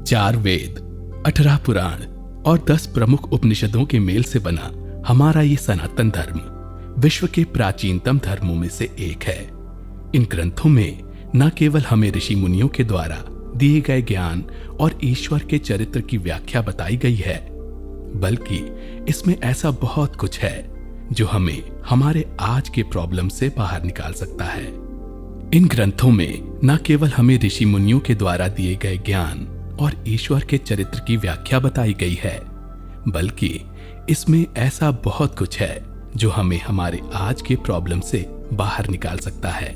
4 वेद, 18 पुराण और 10 प्रमुख उपनिषदों के मेल से बना हमारा ये सनातन धर्म विश्व के प्राचीनतम धर्मों में से एक है। इन ग्रंथों में न केवल हमें ऋषि मुनियों के द्वारा दिए गए ज्ञान और ईश्वर के चरित्र की व्याख्या बताई गई है, बल्कि इसमें ऐसा बहुत कुछ है जो हमें हमारे आज के प्रॉब्लम से बाहर निकाल सकता है। इन ग्रंथों में न केवल हमें ऋषि मुनियों के द्वारा दिए गए ज्ञान और ईश्वर के चरित्र की व्याख्या बताई गई है, बल्कि इसमें ऐसा बहुत कुछ है जो हमें हमारे आज के प्रॉब्लम से बाहर निकाल सकता है।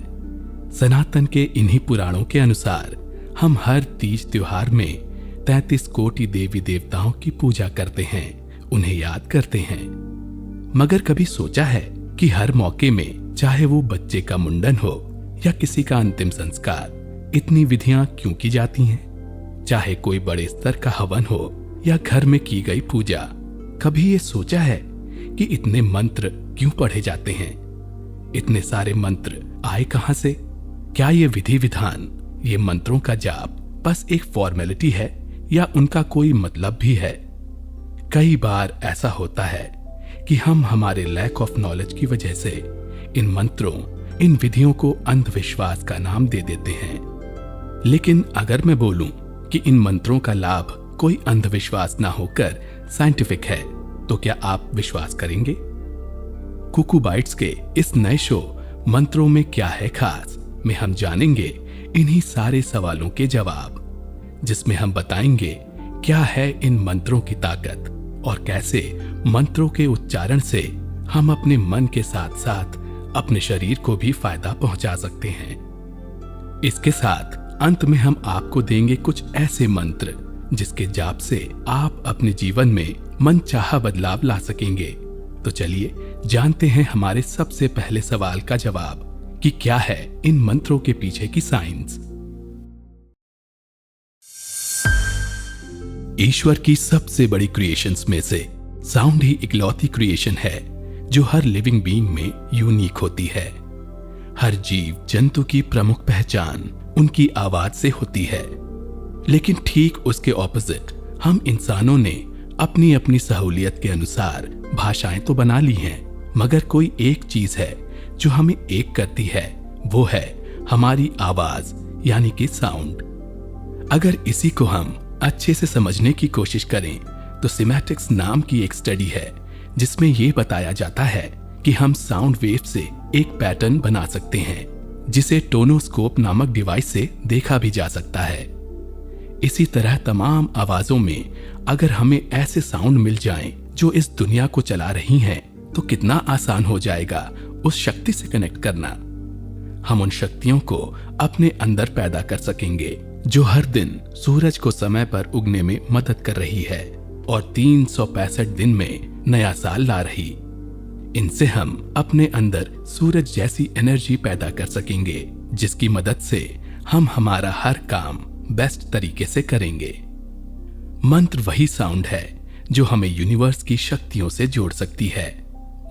सनातन के इन्हीं पुराणों के अनुसार हम हर तीज त्योहार में 33 कोटि देवी देवताओं की पूजा करते हैं, उन्हें याद करते हैं। मगर कभी सोचा है कि हर मौके में, चाहे वो बच्चे का मुंडन हो या किसी का अंतिम संस्कार, इतनी विधियां क्यों की जाती हैं? चाहे कोई बड़े स्तर का हवन हो या घर में की गई पूजा, कभी ये सोचा है कि इतने मंत्र क्यों पढ़े जाते हैं? इतने सारे मंत्र आए कहां से? क्या ये विधि विधान, ये मंत्रों का जाप बस एक फॉर्मेलिटी है या उनका कोई मतलब भी है? कई बार ऐसा होता है कि हम हमारे लैक ऑफ नॉलेज की वजह से इन मंत्रों, इन विधियों को अंधविश्वास का नाम दे देते हैं। लेकिन अगर मैं बोलूं कि इन मंत्रों का लाभ कोई अंधविश्वास ना होकर साइंटिफिक है, तो क्या आप विश्वास करेंगे? कुकू बाइट्स के इस नए शो मंत्रों में क्या है खास में हम जानेंगे इन्हीं सारे सवालों के जवाब, जिसमें हम बताएंगे क्या है इन मंत्रों की ताकत और कैसे मंत्रों के उच्चारण से हम अपने मन के साथ साथ अपने शरीर को भी फायदा पहुंचा सकते हैं। इसके साथ अंत में हम आपको देंगे कुछ ऐसे मंत्र जिसके जाप से आप अपने जीवन में मनचाहा बदलाव ला सकेंगे। तो चलिए जानते हैं हमारे सबसे पहले सवाल का जवाब कि क्या है इन मंत्रों के पीछे की साइंस। ईश्वर की सबसे बड़ी क्रिएशंस में से साउंड ही इकलौती क्रिएशन है जो हर लिविंग बीइंग में यूनिक होती है। हर जीव जंतु की प्रमुख पहचान उनकी आवाज से होती है, लेकिन ठीक उसके ऑपोजिट हम इंसानों ने अपनी अपनी सहूलियत के अनुसार भाषाएं तो बना ली हैं, मगर कोई एक चीज है जो हमें एक करती है, वो है हमारी आवाज यानी कि साउंड। अगर इसी को हम अच्छे से समझने की कोशिश करें तो सिमेटिक्स नाम की एक स्टडी है जिसमें यह बताया जाता है कि हम साउंड वेव से एक पैटर्न बना सकते हैं जिसे टोनोस्कोप नामक डिवाइस से देखा भी जा सकता है। इसी तरह तमाम आवाजों में अगर हमें ऐसे साउंड मिल जाएं जो इस दुनिया को चला रही हैं, तो कितना आसान हो जाएगा उस शक्ति से कनेक्ट करना। हम उन शक्तियों को अपने अंदर पैदा कर सकेंगे जो हर दिन सूरज को समय पर उगने में मदद कर रही है और 365 दिन में नया साल ला रही। इनसे हम अपने अंदर सूरज जैसी एनर्जी पैदा कर सकेंगे जिसकी मदद से हम हमारा हर काम बेस्ट तरीके से करेंगे। मंत्र वही साउंड है जो हमें यूनिवर्स की शक्तियों से जोड़ सकती है।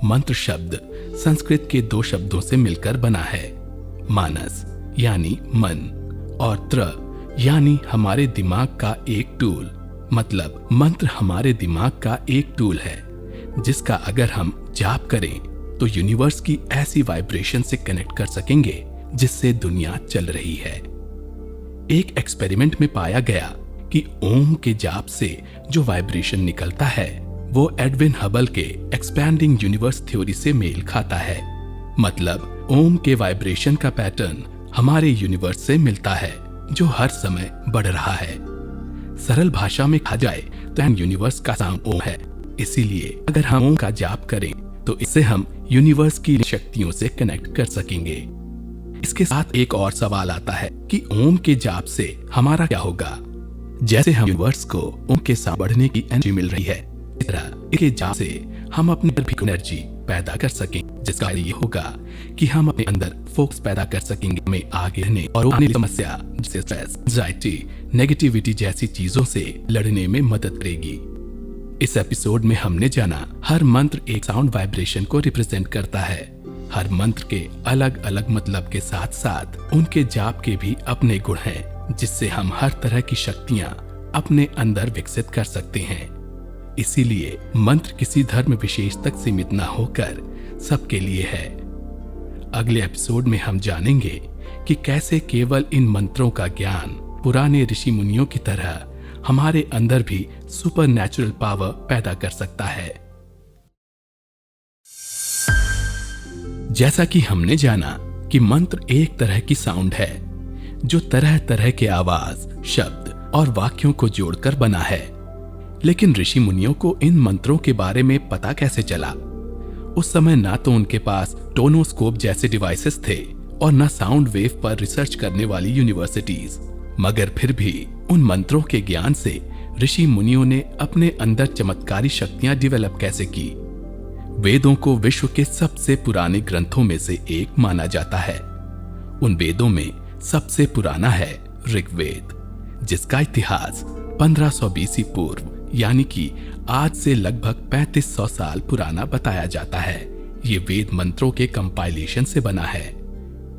मंत्र शब्द संस्कृत के 2 शब्दों से मिलकर बना है, मानस यानी मन और त्र यानी हमारे दिमाग का एक टूल। मतलब मंत्र हमारे दिमाग का एक टूल है जिसका अगर हम जाप करें तो यूनिवर्स की ऐसी वाइब्रेशन से कनेक्ट कर सकेंगे जिससे दुनिया चल रही है। एक एक्सपेरिमेंट में पाया गया कि ओम के जाप से जो वाइब्रेशन निकलता है वो एडविन हबल के एक्सपैंडिंग यूनिवर्स थ्योरी से मेल खाता है। मतलब ओम के वाइब्रेशन का पैटर्न हमारे यूनिवर्स से मिलता है जो हर समय बढ़ रहा है। सरल भाषा में कहा जाए तो यूनिवर्स का साउंड ओम है। इसीलिए अगर हम ओम का जाप करें तो इससे हम यूनिवर्स की शक्तियों से कनेक्ट कर सकेंगे। इसके साथ एक और सवाल आता है कि ओम के जाप से हमारा क्या होगा? जैसे हम यूनिवर्स को ओम के साथ बढ़ने की एनर्जी मिल रही है, इस तरह इसके जाप से हम अपने अंदर भी एनर्जी पैदा कर सकें, जिसका ये होगा कि हम अपने अंदर फोकस पैदा कर सकेंगे, हमें आगे रहने और आने वाली समस्या जैसे स्ट्रेस, एंजाइटी, नेगेटिविटी जैसी चीजों से लड़ने में मदद करेगी। इस एपिसोड में हमने जाना हर मंत्र एक साउंड वाइब्रेशन को रिप्रेजेंट करता है। हर मंत्र के अलग अलग मतलब के साथ साथ उनके जाप के भी अपने गुण हैं, जिससे हम हर तरह की शक्तियां अपने अंदर विकसित कर सकते हैं। इसीलिए मंत्र किसी धर्म विशेष तक सीमित न होकर सबके लिए है। अगले एपिसोड में हम जानेंगे कि कैसे केवल इन मंत्रों का ज्ञान पुराने ऋषि मुनियों की तरह हमारे अंदर भी सुपर नेचुरल पावर पैदा कर सकता है। जैसा कि हमने जाना कि मंत्र एक तरह की साउंड है जो तरह तरह के आवाज, शब्द और वाक्यों को जोड़कर बना है। लेकिन ऋषि मुनियों को इन मंत्रों के बारे में पता कैसे चला? उस समय ना तो उनके पास टोनोस्कोप जैसे डिवाइसेस थे और ना साउंड वेव पर रिसर्च करने वाली यूनिवर्सिटीज, मगर फिर भी उन मंत्रों के ज्ञान से ऋषि मुनियों ने अपने अंदर चमत्कारी शक्तियां डेवलप कैसे की। वेदों को विश्व के सबसे पुराने ग्रंथों में से एक माना जाता है। उन वेदों में सबसे पुराना है ऋग्वेद, जिसका इतिहास 1500 बीसी पूर्व यानी कि आज से लगभग 3500 साल पुराना बताया जाता है। ये वेद मंत्रों के कंपाइलेशन से बना है।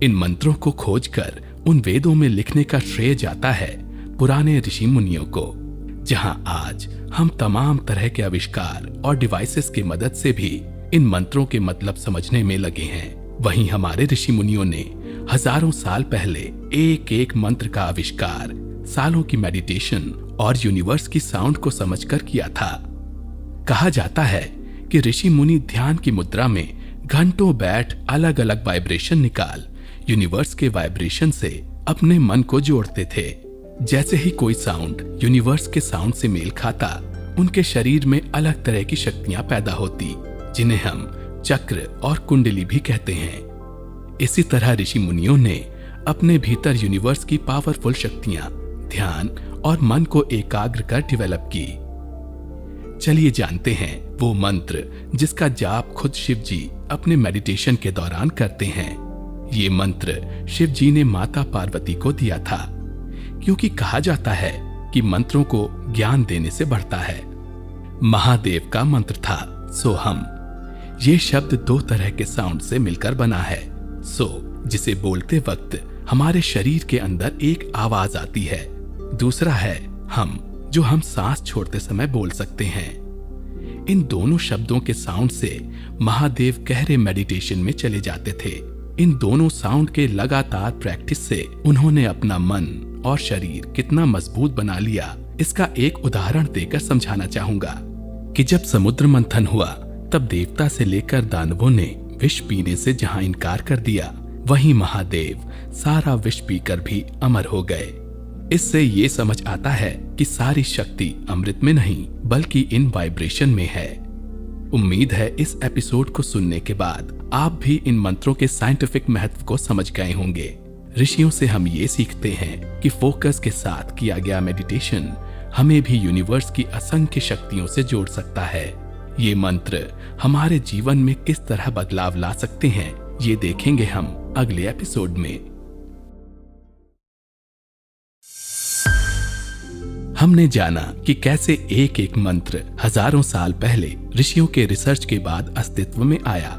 इन मंत्रों को खोजकर उन वेदों में लिखने का श्रेय जाता है पुराने ऋषि मुनियों को। जहां आज हम तमाम तरह के आविष्कार और डिवाइसेस की मदद से भी इन मंत्रों के मतलब समझने में लगे हैं, वहीं हमारे ऋषि मुनियों ने हजारों साल पहले एक एक मंत्र का आविष्कार सालों की मेडिटेशन और यूनिवर्स की साउंड को समझकर किया था। कहा जाता है कि ऋषि मुनि ध्यान की मुद्रा में घंटों बैठ अलग अलग वाइब्रेशन निकाल यूनिवर्स के वाइब्रेशन से अपने मन को जोड़ते थे। जैसे ही कोई साउंड यूनिवर्स के साउंड से मेल खाता, उनके शरीर में अलग तरह की शक्तियां पैदा होती, जिन्हें हम चक्र और कुंडली भी कहते हैं। इसी तरह ऋषि मुनियों ने अपने भीतर यूनिवर्स की पावरफुल शक्तियां ध्यान और मन को एकाग्र कर डेवलप की। चलिए जानते हैं वो मंत्र जिसका जाप खुद शिव जी अपने मेडिटेशन के दौरान करते हैं। ये मंत्र शिव जी ने माता पार्वती को दिया था, क्योंकि कहा जाता है कि मंत्रों को ज्ञान देने से बढ़ता है। महादेव का मंत्र था सोहम। ये शब्द दो तरह के साउंड से मिलकर बना है। सो, जिसे बोलते वक्त हमारे शरीर के अंदर एक आवाज आती है। दूसरा है हम, जो हम सांस छोड़ते समय बोल सकते हैं। इन दोनों शब्दों के साउंड से महादेव गहरे मेडिटेशन में चले जाते थे। इन दोनों साउंड के लगातार प्रैक्टिस से उन्होंने अपना मन और शरीर कितना मजबूत बना लिया, इसका एक उदाहरण देकर समझाना चाहूंगा कि जब समुद्र मंथन हुआ, तब देवता से लेकर दानवों ने विष पीने से जहां इनकार कर दिया, वहीं महादेव सारा विष पीकर भी अमर हो गए। इससे ये समझ आता है कि सारी शक्ति अमृत में नहीं बल्कि इन वाइब्रेशन में है। उम्मीद है इस एपिसोड को सुनने के बाद आप भी इन मंत्रों के साइंटिफिक महत्व को समझ गए होंगे। ऋषियों से हम ये सीखते हैं कि फोकस के साथ किया गया मेडिटेशन हमें भी यूनिवर्स की असंख्य शक्तियों से जोड़ सकता है। ये मंत्र हमारे जीवन में किस तरह बदलाव ला सकते हैं, ये देखेंगे हम अगले एपिसोड में। हमने जाना कि कैसे एक एक मंत्र हजारों साल पहले ऋषियों के रिसर्च के बाद अस्तित्व में आया।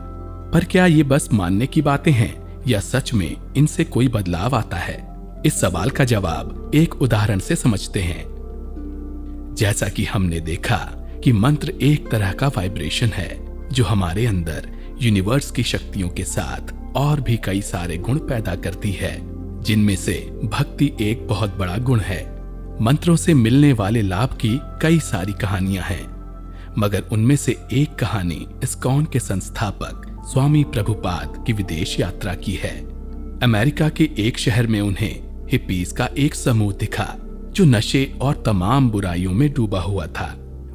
पर क्या ये बस मानने की बातें हैं या सच में इनसे कोई बदलाव आता है? इस सवाल का जवाब एक उदाहरण से समझते हैं। जैसा कि हमने देखा कि मंत्र एक तरह का वाइब्रेशन है जो हमारे अंदर यूनिवर्स की शक्तियों के साथ और भी कई सारे गुण पैदा करती है, जिनमें से भक्ति एक बहुत बड़ा गुण है। मंत्रों से मिलने वाले लाभ की कई सारी कहानियां हैं, मगर उनमें से एक कहानी इस्कॉन के संस्थापक स्वामी प्रभुपाद की विदेश यात्रा की है। अमेरिका के एक शहर में उन्हें हिप्पीज का एक समूह दिखा जो नशे और तमाम बुराइयों में डूबा हुआ था।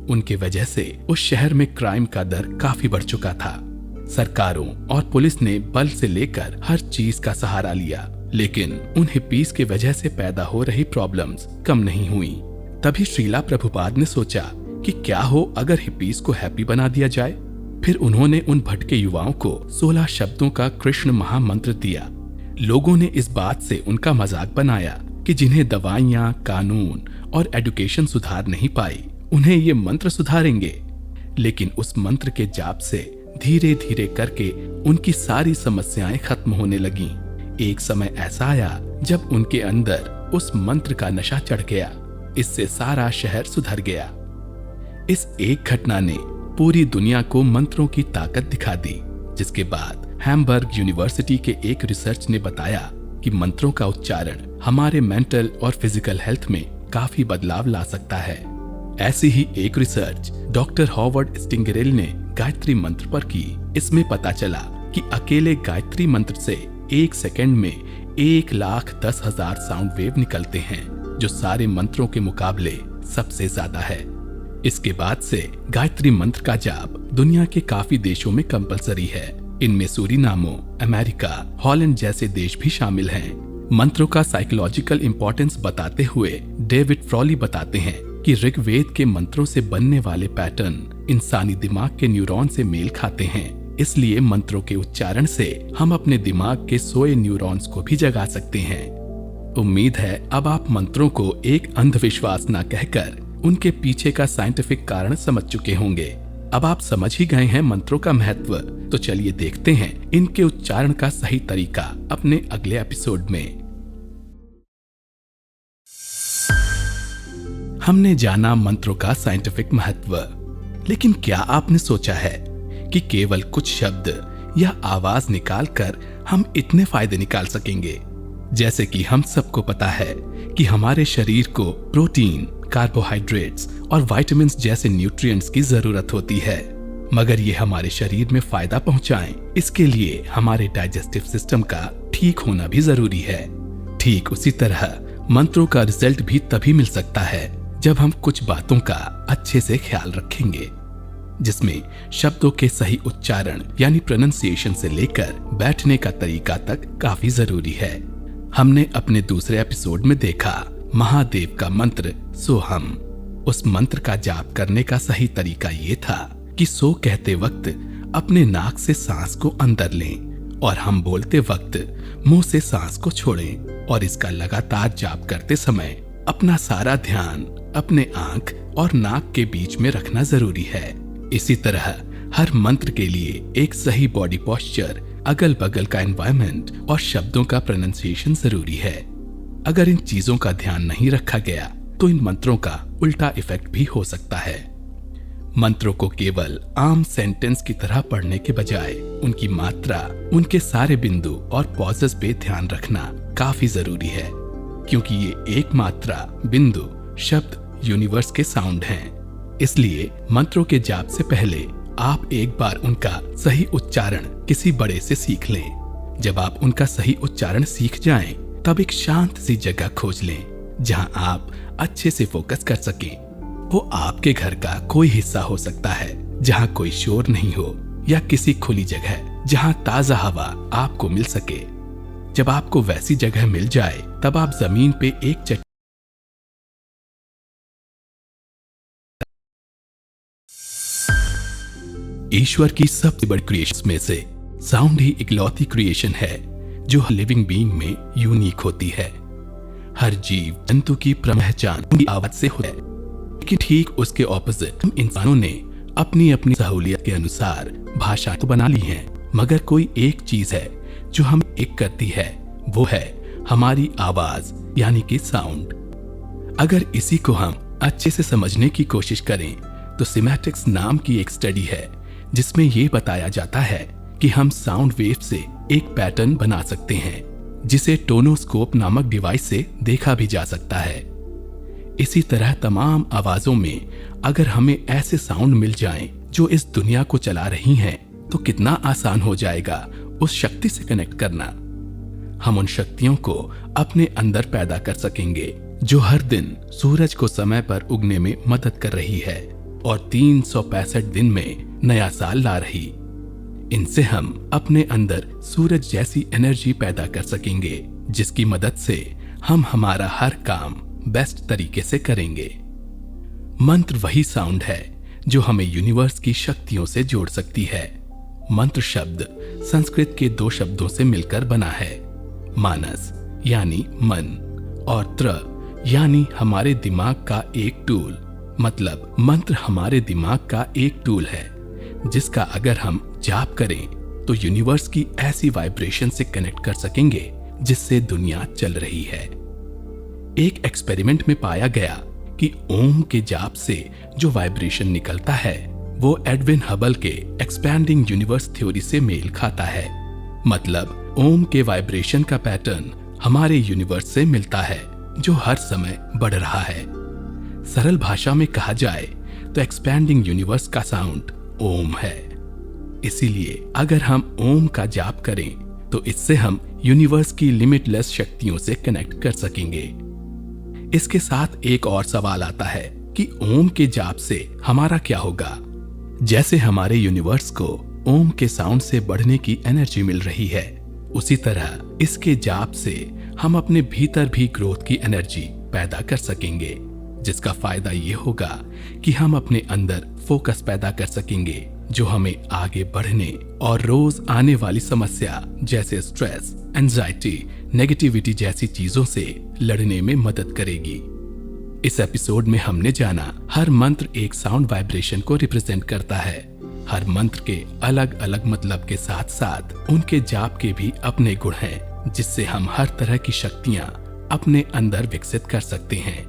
उनके वजह से उस शहर में क्राइम का दर काफी बढ़ चुका था। सरकारों और पुलिस ने बल से लेकर हर चीज का सहारा लिया, लेकिन उन हिप्पीज के वजह से पैदा हो रही प्रॉब्लम्स कम नहीं हुई। तभी श्रीला प्रभुपाद ने सोचा कि क्या हो अगर हिप्पीज को हैप्पी बना दिया जाए। फिर उन्होंने उन भटके युवाओं को 16 शब्दों का कृष्ण महामंत्र दिया। लोगों ने इस बात से उनका मजाक बनाया कि जिन्हें दवाइयां, कानून और एजुकेशन सुधार नहीं पाई, उन्हें ये मंत्र सुधारेंगे। लेकिन उस मंत्र के जाप से धीरे धीरे करके उनकी सारी समस्याएं खत्म होने लगीं। एक समय ऐसा आया जब उनके अंदर उस मंत्र का नशा चढ़ गया। इससे सारा शहर सुधर गया। इस एक घटना ने पूरी दुनिया को मंत्रों की ताकत दिखा दी, जिसके बाद हैम्बर्ग यूनिवर्सिटी के एक रिसर्च ने बताया कि मंत्रों का उच्चारण हमारे मेंटल और फिजिकल हेल्थ में काफी बदलाव ला सकता है। ऐसी ही एक रिसर्च डॉक्टर हॉवर्ड स्टिंगरेल ने गायत्री मंत्र पर की। इसमें पता चला कि अकेले गायत्री मंत्र से 1 सेकंड में 1,10,000 साउंड वेव निकलते हैं, जो सारे मंत्रों के मुकाबले सबसे ज्यादा है। इसके बाद से गायत्री मंत्र का जाप दुनिया के काफी देशों में कंपलसरी है। इनमें सूरीनामो, अमेरिका, हॉलैंड जैसे देश भी शामिल हैं। मंत्रों का साइकोलॉजिकल इंपॉर्टेंस बताते हुए डेविड फ्रॉली बताते हैं कि ऋग्वेद के मंत्रों से बनने वाले पैटर्न इंसानी दिमाग के न्यूरॉन से मेल खाते हैं। इसलिए मंत्रों के उच्चारण से हम अपने दिमाग के सोए न्यूरॉन्स को भी जगा सकते हैं। उम्मीद है अब आप मंत्रों को एक अंधविश्वास न कहकर उनके पीछे का साइंटिफिक कारण समझ चुके होंगे। अब आप समझ ही गए हैं मंत्रों का महत्व, तो चलिए देखते हैं इनके उच्चारण का सही तरीका अपने अगले एपिसोड में। हमने जाना मंत्रों का साइंटिफिक महत्व, लेकिन क्या आपने सोचा है कि केवल कुछ शब्द या आवाज निकालकर हम इतने फायदे निकाल सकेंगे? जैसे कि हम सबको पता है कि हमारे शरीर को प्रोटीन, कार्बोहाइड्रेट्स और विटामिन्स जैसे न्यूट्रिएंट्स की जरूरत होती है, मगर ये हमारे शरीर में फायदा पहुंचाएं, इसके लिए हमारे डाइजेस्टिव सिस्टम का ठीक होना भी जरूरी है। ठीक उसी तरह मंत्रों का रिजल्ट भी तभी मिल सकता है जब हम कुछ बातों का अच्छे से ख्याल रखेंगे, जिसमें शब्दों के सही उच्चारण यानी प्रोनाउंसिएशन से लेकर बैठने का तरीका तक काफी जरूरी है। हमने अपने दूसरे एपिसोड में देखा महादेव का मंत्र सोहम। उस मंत्र का जाप करने का सही तरीका ये था कि सो कहते वक्त अपने नाक से सांस को अंदर लें और हम बोलते वक्त मुंह से सांस को छोड़ें, और इसका लगातार जाप करते समय अपना सारा ध्यान अपने आंख और नाक के बीच में रखना जरूरी है। इसी तरह हर मंत्र के लिए एक सही बॉडी पोस्चर, अगल बगल का एनवायरनमेंट और शब्दों का प्रोनाउंसिएशन जरूरी है। अगर इन चीजों का ध्यान नहीं रखा गया तो इन मंत्रों का उल्टा इफेक्ट भी हो सकता है। मंत्रों को केवल आम सेंटेंस की तरह पढ़ने के बजाय उनकी मात्रा, उनके सारे बिंदु और पॉजेस पे ध्यान रखना काफी जरूरी है, क्योंकि ये एक मात्रा, बिंदु, शब्द यूनिवर्स के साउंड हैं। इसलिए मंत्रों के जाप से पहले आप एक बार उनका सही उच्चारण किसी बड़े से सीख लें। जब आप उनका सही उच्चारण सीख जाएं, तब एक शांत सी जगह खोज लें जहां आप अच्छे से फोकस कर सकें। वो आपके घर का कोई हिस्सा हो सकता है जहां कोई शोर नहीं हो, या किसी खुली जगह जहां ताजा हवा आपको मिल सके। जब आपको वैसी जगह मिल जाए, तब आप जमीन पे एक ईश्वर की सबसे बड़ी क्रिएशन में से साउंड ही इकलौती क्रिएशन है जो लिविंग बीइंग में यूनिक होती है। हर जीव जंतु की पहचान उनकी आवाज से होती है, लेकिन ठीक उसके ऑपोजिट हम इंसानों ने अपनी अपनी सहूलियत के अनुसार भाषा तो बना ली है, मगर कोई एक चीज है जो हम एक करती है, वो है हमारी आवाज यानी कि साउंड। अगर इसी को हम अच्छे से समझने की कोशिश करें तो सिमेटिक्स नाम की एक स्टडी है जिसमें ये बताया जाता है कि हम साउंड वेव से एक पैटर्न बना सकते हैं जिसे टोनोस्कोप नामक डिवाइस से देखा भी जा सकता है। इसी तरह तमाम आवाजों में अगर हमें ऐसे साउंड मिल जाएं जो इस दुनिया को चला रही हैं, तो कितना आसान हो जाएगा उस शक्ति से कनेक्ट करना। हम उन शक्तियों को अपने अंदर पैदा कर सकेंगे जो हर दिन सूरज को समय पर उगने में मदद कर रही है और 365 दिन में नया साल ला रही। इनसे हम अपने अंदर सूरज जैसी एनर्जी पैदा कर सकेंगे जिसकी मदद से हम हमारा हर काम बेस्ट तरीके से करेंगे। मंत्र वही साउंड है जो हमें यूनिवर्स की शक्तियों से जोड़ सकती है। मंत्र शब्द संस्कृत के 2 शब्दों से मिलकर बना है, मानस यानी मन और त्र यानी हमारे दिमाग का एक टूल। मतलब मंत्र हमारे दिमाग का एक टूल है जिसका अगर हम जाप करें तो यूनिवर्स की ऐसी वाइब्रेशन से कनेक्ट कर सकेंगे जिससे दुनिया चल रही है। एक एक्सपेरिमेंट में पाया गया कि ओम के जाप से जो वाइब्रेशन निकलता है वो एडविन हबल के एक्सपैंडिंग यूनिवर्स थ्योरी से मेल खाता है। मतलब ओम के वाइब्रेशन का पैटर्न हमारे यूनिवर्स से मिलता है जो हर समय बढ़ रहा है। सरल भाषा में कहा जाए तो एक्सपैंडिंग यूनिवर्स का साउंड ओम है। इसीलिए अगर हम ओम का जाप करें तो इससे हम यूनिवर्स की लिमिटलेस शक्तियों से कनेक्ट कर सकेंगे। इसके साथ एक और सवाल आता है कि ओम के जाप से हमारा क्या होगा। जैसे हमारे यूनिवर्स को ओम के साउंड से बढ़ने की एनर्जी मिल रही है, उसी तरह इसके जाप से हम अपने भीतर भी ग्रोथ की एनर्जी पैदा कर सकेंगे, जिसका फायदा ये होगा कि हम अपने अंदर फोकस पैदा कर सकेंगे जो हमें आगे बढ़ने और रोज आने वाली समस्या जैसे स्ट्रेस, एंजाइटी, नेगेटिविटी जैसी चीजों से लड़ने में मदद करेगी। इस एपिसोड में हमने जाना हर मंत्र एक साउंड वाइब्रेशन को रिप्रेजेंट करता है। हर मंत्र के अलग अलग मतलब के साथ साथ उनके जाप के भी अपने गुण हैं, जिससे हम हर तरह की शक्तियां अपने अंदर विकसित कर सकते हैं।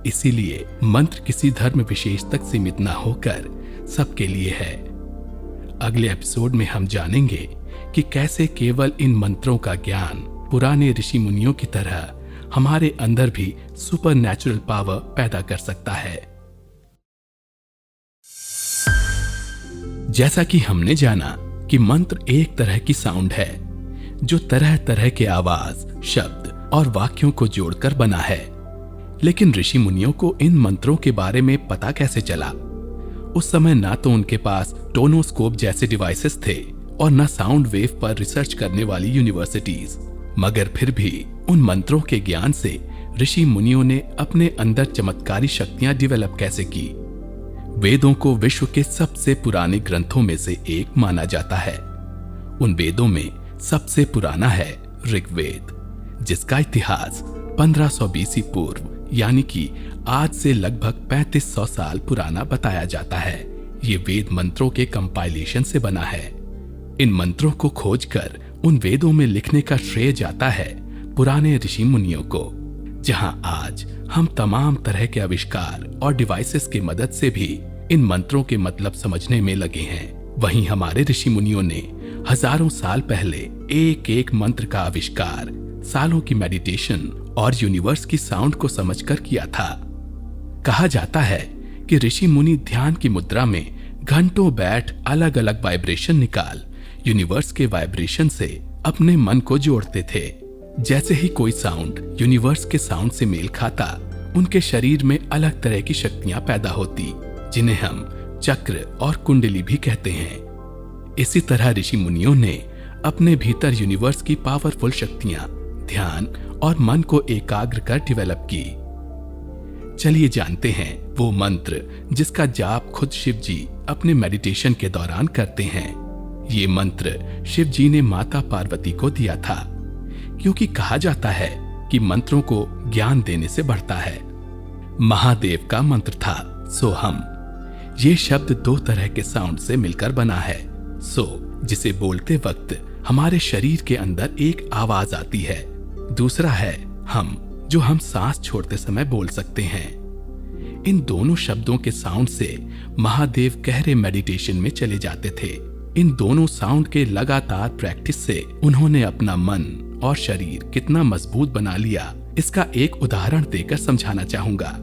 इसीलिए मंत्र किसी धर्म विशेष तक सीमित न होकर सबके लिए है। अगले एपिसोड में हम जानेंगे कि कैसे केवल इन मंत्रों का ज्ञान पुराने ऋषि मुनियों की तरह हमारे अंदर भी सुपर नेचुरल पावर पैदा कर सकता है। जैसा कि हमने जाना कि मंत्र एक तरह की साउंड है जो तरह तरह के आवाज, शब्द और वाक्यों को जोड़कर बना है। लेकिन ऋषि मुनियों को इन मंत्रों के बारे में पता कैसे चला? उस समय ना तो उनके पास टोनोस्कोप जैसे डिवाइसेस थे और ना साउंड वेव पर रिसर्च करने वाली यूनिवर्सिटीज, मगर फिर भी उन मंत्रों के ज्ञान से ऋषि मुनियों ने अपने अंदर चमत्कारी शक्तियां डेवलप कैसे की। वेदों को विश्व के सबसे पुराने ग्रंथों में से एक माना जाता है। उन वेदों में सबसे पुराना है ऋग्वेद, जिसका इतिहास 1500 बीसी पूर्व यानी कि आज से लगभग 3500 साल पुराना बताया जाता है। ये वेद मंत्रों के कंपाइलेशन से बना है। इन मंत्रों को खोजकर उन वेदों में लिखने का श्रेय जाता है पुराने ऋषि मुनियों को। जहां आज हम तमाम तरह के आविष्कार और डिवाइसेस की मदद से भी इन मंत्रों के मतलब समझने में लगे हैं, वहीं हमारे ऋषि मुनियों ने हजारों साल पहले एक एक मंत्र का आविष्कार सालों की मेडिटेशन और यूनिवर्स की साउंड को समझकर किया था। कहा जाता है कि ऋषि मुनि ध्यान की मुद्रा में घंटों बैठ अलग अलग वाइब्रेशन निकाल यूनिवर्स के वाइब्रेशन से अपने मन को जोड़ते थे। जैसे ही कोई साउंड यूनिवर्स के साउंड से मेल खाता, उनके शरीर में अलग तरह की शक्तियां पैदा होती, जिन्हें हम चक्र और कुंडली भी कहते हैं। इसी तरह ऋषि मुनियों ने अपने भीतर यूनिवर्स की पावरफुल शक्तियां ध्यान और मन को एकाग्र कर डेवलप की। चलिए जानते हैं वो मंत्र जिसका जाप खुद शिव जी अपने मेडिटेशन के दौरान करते हैं। ये मंत्र शिव जी ने माता पार्वती को दिया था, क्योंकि कहा जाता है कि मंत्रों को ज्ञान देने से बढ़ता है। महादेव का मंत्र था सोहम। ये शब्द दो तरह के साउंड से मिलकर बना है। सो जिसे बोलते वक्त हमारे शरीर के अंदर एक आवाज आती है, दूसरा है हम, जो हम सांस छोड़ते समय बोल सकते हैं। इन दोनों शब्दों के साउंड से महादेव गहरे मेडिटेशन में चले जाते थे। इन दोनों साउंड के लगातार प्रैक्टिस से उन्होंने अपना मन और शरीर कितना मजबूत बना लिया, इसका एक उदाहरण देकर समझाना चाहूंगा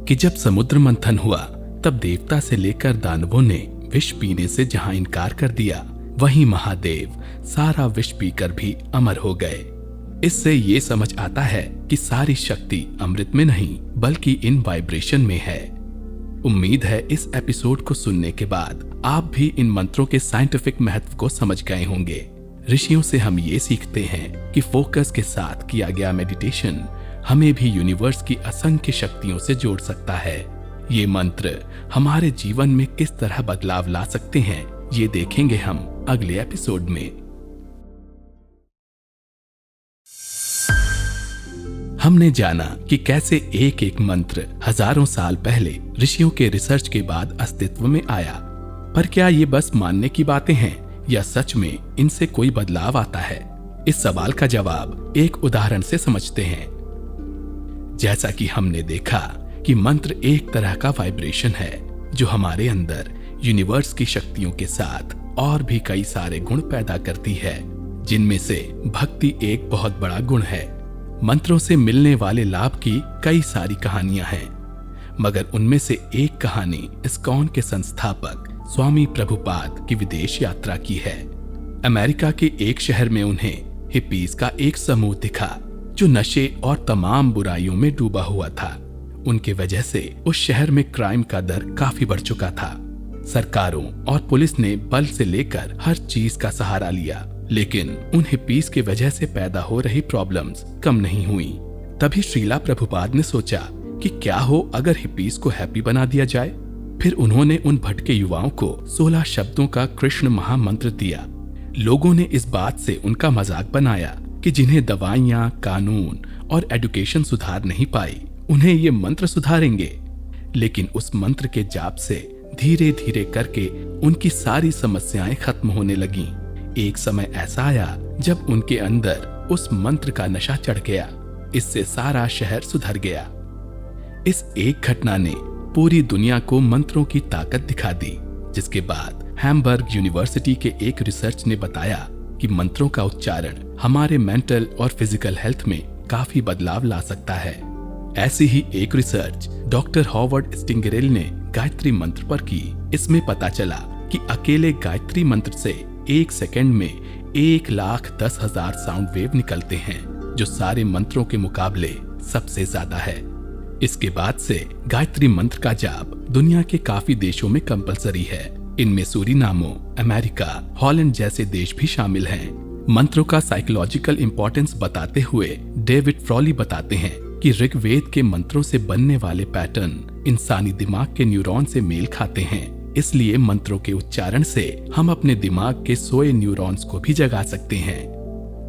कि जब समुद्र मंथन हुआ तब देवता से लेकर दानवों ने विष पीने से जहां इनकार कर दिया, वहीं महादेव सारा विष पीकर भी अमर हो गए। इससे ये समझ आता है कि सारी शक्ति अमृत में नहीं बल्कि इन वाइब्रेशन में है। उम्मीद है इस एपिसोड को सुनने के बाद आप भी इन मंत्रों के साइंटिफिक महत्व को समझ गए होंगे। ऋषियों से हम ये सीखते हैं कि फोकस के साथ किया गया मेडिटेशन हमें भी यूनिवर्स की असंख्य शक्तियों से जोड़ सकता है। ये मंत्र हमारे जीवन में किस तरह बदलाव ला सकते हैं, ये देखेंगे हम अगले एपिसोड में। हमने जाना कि कैसे एक एक मंत्र हजारों साल पहले ऋषियों के रिसर्च के बाद अस्तित्व में आया। पर क्या ये बस मानने की बातें हैं या सच में इनसे कोई बदलाव आता है? इस सवाल का जवाब एक उदाहरण से समझते हैं। जैसा कि हमने देखा कि मंत्र एक तरह का वाइब्रेशन है जो हमारे अंदर यूनिवर्स की शक्तियों के साथ और भी कई सारे गुण पैदा करती है, जिनमें से भक्ति एक बहुत बड़ा गुण है। मंत्रों से मिलने वाले लाभ की कई सारी कहानियां हैं, मगर उनमें से एक कहानी इस्कॉन के संस्थापक स्वामी प्रभुपाद की विदेश यात्रा की है। अमेरिका के एक शहर में उन्हें हिप्पीज का एक समूह दिखा जो नशे और तमाम बुराइयों में डूबा हुआ था। उनके वजह से उस शहर में क्राइम का दर काफी बढ़ चुका था। सरकारों और पुलिस ने बल से लेकर हर चीज का सहारा लिया, लेकिन उन हिप्पीज के वजह से पैदा हो रही प्रॉब्लम्स कम नहीं हुई। तभी श्रीला प्रभुपाद ने सोचा कि क्या हो अगर हिप्पीज को हैप्पी बना दिया जाए। फिर उन्होंने उन भटके युवाओं को 16 शब्दों का कृष्ण महामंत्र दिया। लोगों ने इस बात से उनका मजाक बनाया कि जिन्हें दवाइयां, कानून और एजुकेशन सुधार नहीं पाई, उन्हें ये मंत्र सुधारेंगे। लेकिन उस मंत्र के जाप से धीरे धीरे करके उनकी सारी समस्याएं खत्म होने लगीं। एक समय ऐसा आया जब उनके अंदर उस मंत्र का नशा चढ़ गया। इससे सारा शहर सुधर गया। इस एक घटना ने पूरी दुनिया को मंत्रों की ताकत दिखा दी, जिसके बाद हैम्बर्ग यूनिवर्सिटी के एक रिसर्च ने बताया कि मंत्रों का उच्चारण हमारे मेंटल और फिजिकल हेल्थ में काफी बदलाव ला सकता है। ऐसी ही एक रिसर्च डॉक्टर हॉवर्ड स्टिंगरेल ने गायत्री मंत्र पर की। इसमें पता चला कि अकेले गायत्री मंत्र से 1 सेकंड में 1,10,000 साउंड वेव निकलते हैं, जो सारे मंत्रों के मुकाबले सबसे ज्यादा है। इसके बाद से गायत्री मंत्र का जाप दुनिया के काफी देशों में कंपलसरी है। इनमें सूरीनामो, अमेरिका, हॉलैंड जैसे देश भी शामिल हैं। मंत्रों का साइकोलॉजिकल इंपॉर्टेंस बताते हुए डेविड फ्रॉली बताते हैं कि ऋग्वेद के मंत्रों से बनने वाले पैटर्न इंसानी दिमाग के न्यूरॉन से मेल खाते हैं। इसलिए मंत्रों के उच्चारण से हम अपने दिमाग के सोए न्यूरॉन्स को भी जगा सकते हैं।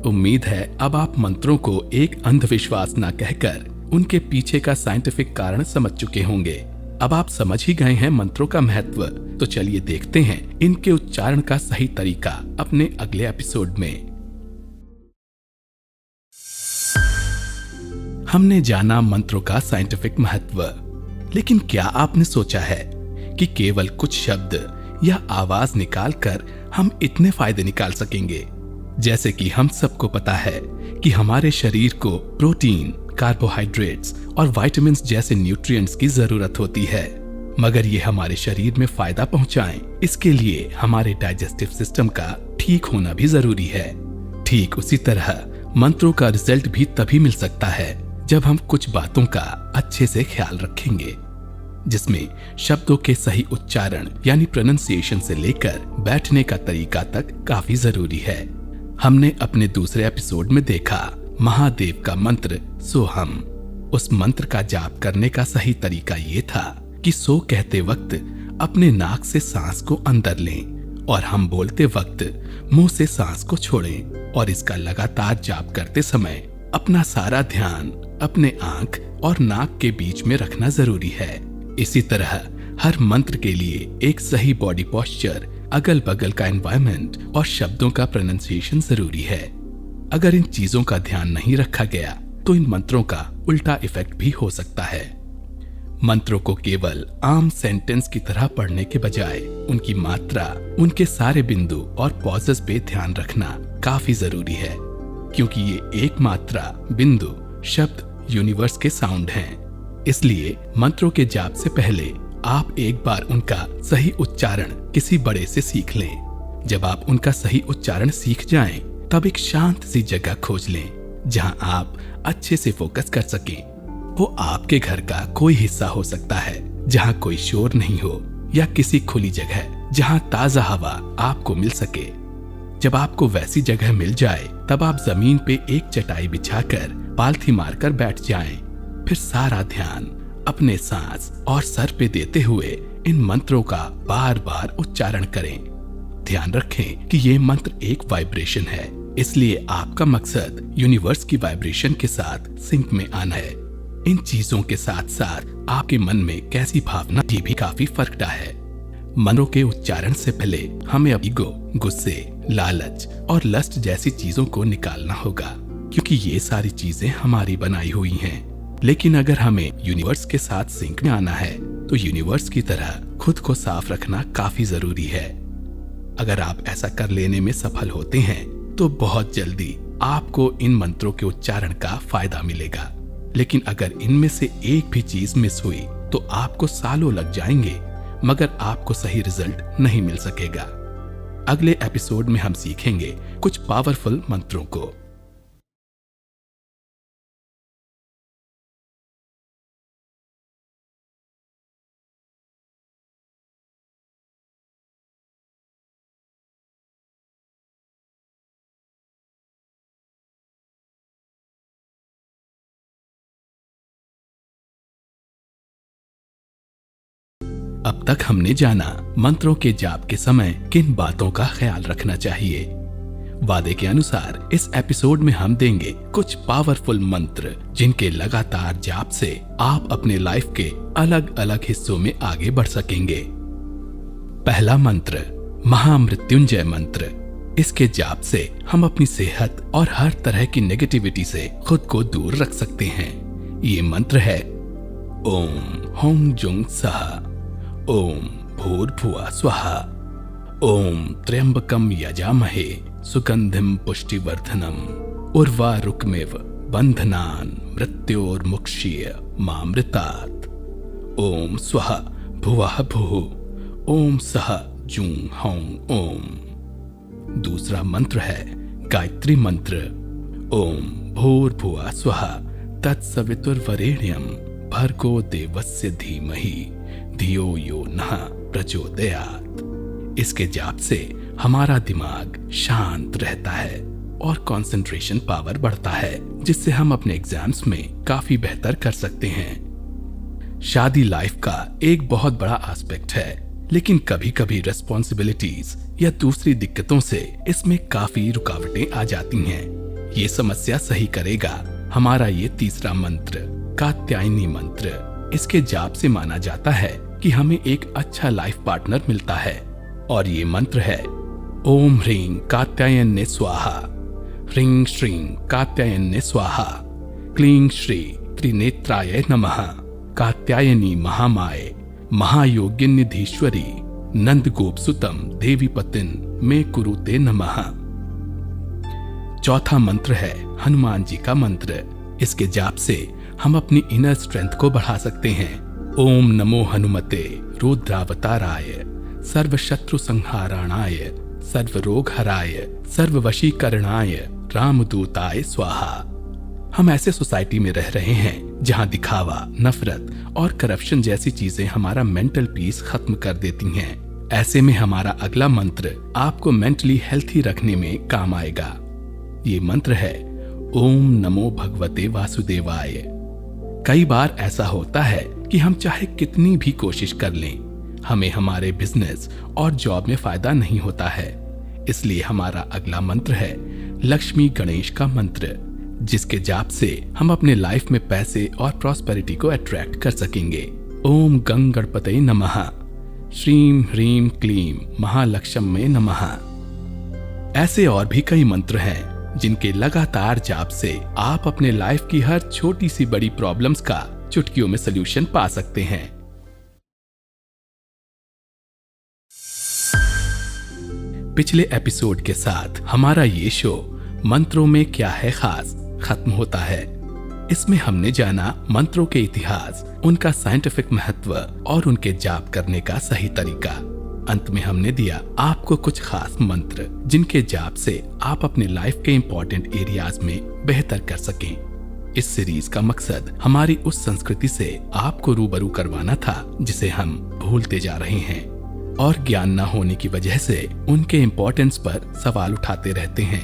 उम्मीद है अब आप मंत्रों को एक अंधविश्वास न कहकर उनके पीछे का साइंटिफिक कारण समझ चुके होंगे। अब आप समझ ही गए हैं मंत्रों का महत्व, तो चलिए देखते हैं इनके उच्चारण का सही तरीका अपने अगले एपिसोड में। हमने जाना मंत्रों का साइंटिफिक महत्व, लेकिन क्या आपने सोचा है कि केवल कुछ शब्द या आवाज निकालकर हम इतने फायदे निकाल सकेंगे? जैसे कि हम सबको पता है कि हमारे शरीर को प्रोटीन, कार्बोहाइड्रेट्स और विटामिन्स जैसे न्यूट्रिएंट्स की जरूरत होती है, मगर ये हमारे शरीर में फायदा पहुंचाएं, इसके लिए हमारे डाइजेस्टिव सिस्टम का ठीक होना भी जरूरी है। ठीक उसी तरह मंत्रों का रिजल्ट भी तभी मिल सकता है जब हम कुछ बातों का अच्छे से ख्याल रखेंगे, जिसमें शब्दों के सही उच्चारण यानी प्रोनाउंसिएशन से लेकर बैठने का तरीका तक काफी जरूरी है। हमने अपने दूसरे एपिसोड में देखा महादेव का मंत्र सोहम। उस मंत्र का जाप करने का सही तरीका ये था कि सो कहते वक्त अपने नाक से सांस को अंदर लें और हम बोलते वक्त मुंह से सांस को छोड़ें, और इसका लगातार जाप करते समय अपना सारा ध्यान अपने आंख और नाक के बीच में रखना जरूरी है। इसी तरह हर मंत्र के लिए एक सही बॉडी पोस्चर, अगल बगल का एनवायरनमेंट और शब्दों का प्रोनाउंसिएशन जरूरी है। अगर इन चीजों का ध्यान नहीं रखा गया तो इन मंत्रों का उल्टा इफेक्ट भी हो सकता है। मंत्रों को केवल आम सेंटेंस की तरह पढ़ने के बजाय उनकी मात्रा, उनके सारे बिंदु और पॉजेस पे ध्यान रखना काफी जरूरी है, क्योंकि ये एक मात्रा, बिंदु, शब्द यूनिवर्स के साउंड हैं। इसलिए मंत्रों के जाप से पहले आप एक बार उनका सही उच्चारण किसी बड़े से सीख लें। जब आप उनका सही उच्चारण सीख जाएं, तब एक शांत सी जगह खोज लें जहां आप अच्छे से फोकस कर सकें। वो आपके घर का कोई हिस्सा हो सकता है जहां कोई शोर नहीं हो, या किसी खुली जगह जहां ताजा हवा आपको मिल सके। जब आपको वैसी जगह मिल जाए तब आप जमीन पे एक चटाई बिछाकर पालथी मारकर बैठ जाएं। फिर सारा ध्यान अपने सांस और सर पे देते हुए इन मंत्रों का बार बार उच्चारण करें। ध्यान रखें कि ये मंत्र एक वाइब्रेशन है, इसलिए आपका मकसद यूनिवर्स की वाइब्रेशन के साथ सिंक में आना है। इन चीजों के साथ साथ आपके मन में कैसी भावना की भी काफी फर्क है। मंत्रों के उच्चारण से पहले हमें ईगो, गुस्से, लालच और लस्ट जैसी चीजों को निकालना होगा, क्योंकि ये सारी चीजें हमारी बनाई हुई हैं। लेकिन अगर हमें यूनिवर्स के साथ सिंक में आना है तो यूनिवर्स की तरह खुद को साफ रखना काफी जरूरी है। अगर आप ऐसा कर लेने में सफल होते हैं तो बहुत जल्दी आपको इन मंत्रों के उच्चारण का फायदा मिलेगा। लेकिन अगर इनमें से एक भी चीज मिस हुई तो आपको सालों लग जाएंगे, मगर आपको सही रिजल्ट नहीं मिल सकेगा। अगले एपिसोड में हम सीखेंगे कुछ पावरफुल मंत्रों को। अब तक हमने जाना मंत्रों के जाप के समय किन बातों का ख्याल रखना चाहिए। वादे के अनुसार इस एपिसोड में हम देंगे कुछ पावरफुल मंत्र जिनके लगातार जाप से आप अपने लाइफ के अलग अलग हिस्सों में आगे बढ़ सकेंगे। पहला मंत्र, महामृत्युंजय मंत्र। इसके जाप से हम अपनी सेहत और हर तरह की नेगेटिविटी से खुद को दूर रख सकते हैं। ये मंत्र है ओम हों जुंग सहा, ओम भूर्भुवः स्वहा, ओम त्र्यंबकम यजामहे सुगंधिम पुष्टिवर्धनम, उर्वारुकमिव बंधनान मृत्योर्मुक्षीय मामृतात्, ओम स्वहा भुवः भुः, ओम सह जूं हौं ओम। दूसरा मंत्र है गायत्री मंत्र। ओम भूर्भुवः स्वहा तत्सवितुर्वरेण्यं भर्गो देवस्य धीमहि धियो यो नः प्रचोदयात्। इसके जाप से हमारा दिमाग शांत रहता है और कंसंट्रेशन पावर बढ़ता है, जिससे हम अपने एग्जाम्स में काफी बेहतर कर सकते हैं। शादी लाइफ का एक बहुत बड़ा एस्पेक्ट है, लेकिन कभी कभी रिस्पॉन्सिबिलिटीज या दूसरी दिक्कतों से इसमें काफी रुकावटें आ जाती हैं। ये समस्या सही करेगा हमारा ये तीसरा मंत्र, कात्यायनी मंत्र। इसके जाप से माना जाता है कि हमें एक अच्छा लाइफ पार्टनर मिलता है, और ये मंत्र है ओम ह्रीं कात्यायन्ये स्वाहा, ह्रीं श्रीं कात्यायन्ये स्वाहा, क्लीं श्री त्रिनेत्राय नमः, कात्यायनी महामाये महायोगिनिधीश्वरी नंदगोपसुतम देवी पतिन मे कुरुते नमः। चौथा मंत्र है हनुमान जी का मंत्र। इसके जाप से हम अपनी इनर स्ट्रेंथ को बढ़ा सकते हैं। ओम नमो हनुमते रुद्रावताराय सर्वशत्रु संहाराणाय सर्वरोग हराय सर्ववशीकरणाय रामदूताय स्वाहा। हम ऐसे सोसाइटी में रह रहे हैं जहां दिखावा, नफरत और करप्शन जैसी चीजें हमारा मेंटल पीस खत्म कर देती हैं। ऐसे में हमारा अगला मंत्र आपको मेंटली हेल्थी रखने में काम आएगा। ये मंत्र है ओम नमो भगवते वासुदेवाय। कई बार ऐसा होता है कि हम चाहे कितनी भी कोशिश कर लें, हमें हमारे बिजनेस और जॉब में फायदा नहीं होता है। इसलिए हमारा अगला मंत्र है लक्ष्मी गणेश का मंत्र, जिसके जाप से हम अपने लाइफ में पैसे और प्रॉस्पेरिटी को अट्रैक्ट कर सकेंगे। ओम गंग गणपतये नमः, श्रीं ह्रीं क्लीं महालक्ष्म्ये नमः। ऐसे और भी कई मंत्र हैं जिनके लगातार जाप से आप अपने लाइफ की हर छोटी सी बड़ी प्रॉब्लम्स का चुटकियों में सलूशन पा सकते हैं। पिछले एपिसोड के साथ हमारा ये शो मंत्रों में क्या है खास खत्म होता है। इसमें हमने जाना मंत्रों के इतिहास, उनका साइंटिफिक महत्व और उनके जाप करने का सही तरीका। अंत में हमने दिया आपको कुछ खास मंत्र जिनके जाप से आप अपने लाइफ के इंपॉर्टेंट एरियाज में बेहतर कर सकें। इस सीरीज का मकसद हमारी उस संस्कृति से आपको रूबरू करवाना था जिसे हम भूलते जा रहे हैं, और ज्ञान न होने की वजह से उनके इम्पोर्टेंस पर सवाल उठाते रहते हैं।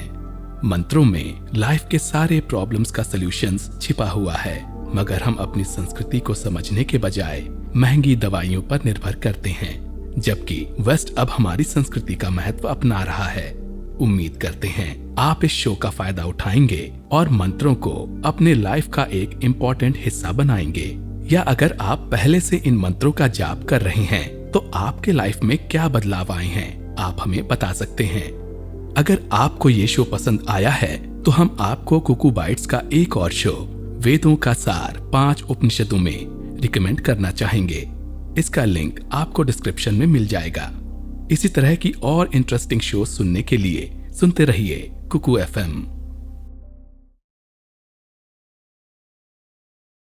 मंत्रों में लाइफ के सारे प्रॉब्लम्स का सॉल्यूशंस छिपा हुआ है, मगर हम अपनी संस्कृति को समझने के बजाय महंगी दवाइयों पर निर्भर करते हैं, जबकि वेस्ट अब हमारी संस्कृति का महत्व अपना रहा है। उम्मीद करते हैं आप इस शो का फायदा उठाएंगे और मंत्रों को अपने लाइफ का एक इम्पोर्टेंट हिस्सा बनाएंगे। या अगर आप पहले से इन मंत्रों का जाप कर रहे हैं तो आपके लाइफ में क्या बदलाव आए हैं, आप हमें बता सकते हैं। अगर आपको ये शो पसंद आया है तो हम आपको कुकू बाइट्स का एक और शो वेदों का सार 5 उपनिषदों में रिकमेंड करना चाहेंगे। इसका लिंक आपको डिस्क्रिप्शन में मिल जाएगा। इसी तरह की और इंटरेस्टिंग शो सुनने के लिए सुनते रहिए कुकू एफएम।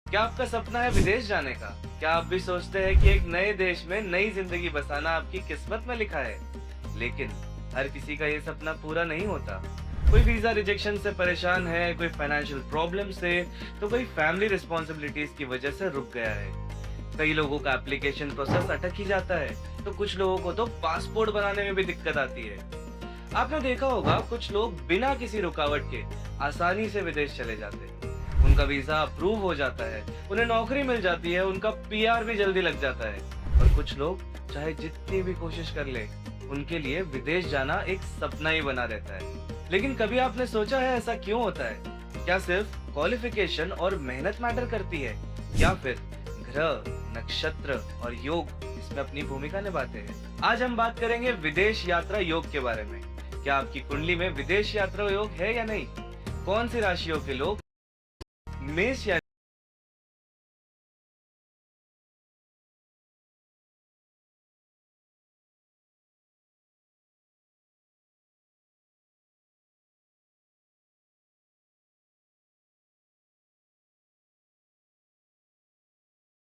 क्या आपका सपना है विदेश जाने का? क्या आप भी सोचते हैं कि एक नए देश में नई जिंदगी बसाना आपकी किस्मत में लिखा है? लेकिन हर किसी का ये सपना पूरा नहीं होता। कोई वीजा रिजेक्शन से परेशान है, कोई फाइनेंशियल प्रॉब्लम से, तो कोई फैमिली रिस्पॉन्सिबिलिटीज की वजह से रुक गया है। कई लोगों का एप्लीकेशन प्रोसेस अटक ही जाता है, तो कुछ लोगों को तो पासपोर्ट बनाने में भी दिक्कत आती है। आपने देखा होगा कुछ लोग बिना किसी रुकावट के आसानी से विदेश चले जाते हैं। उनका वीजा अप्रूव हो जाता है, उन्हें नौकरी मिल जाती है, उनका पीआर भी जल्दी लग जाता है। और कुछ लोग चाहे जितनी भी कोशिश कर ले, उनके लिए विदेश जाना एक सपना ही बना रहता है। लेकिन कभी आपने सोचा है ऐसा क्यों होता है? क्या सिर्फ क्वालिफिकेशन और मेहनत मैटर करती है, या फिर ग्रह, नक्षत्र और योग इसमें अपनी भूमिका निभाते हैं? आज हम बात करेंगे विदेश यात्रा योग के बारे में। क्या आपकी कुंडली में विदेश यात्रा योग है या नहीं? कौन सी राशियों के लोग मेष या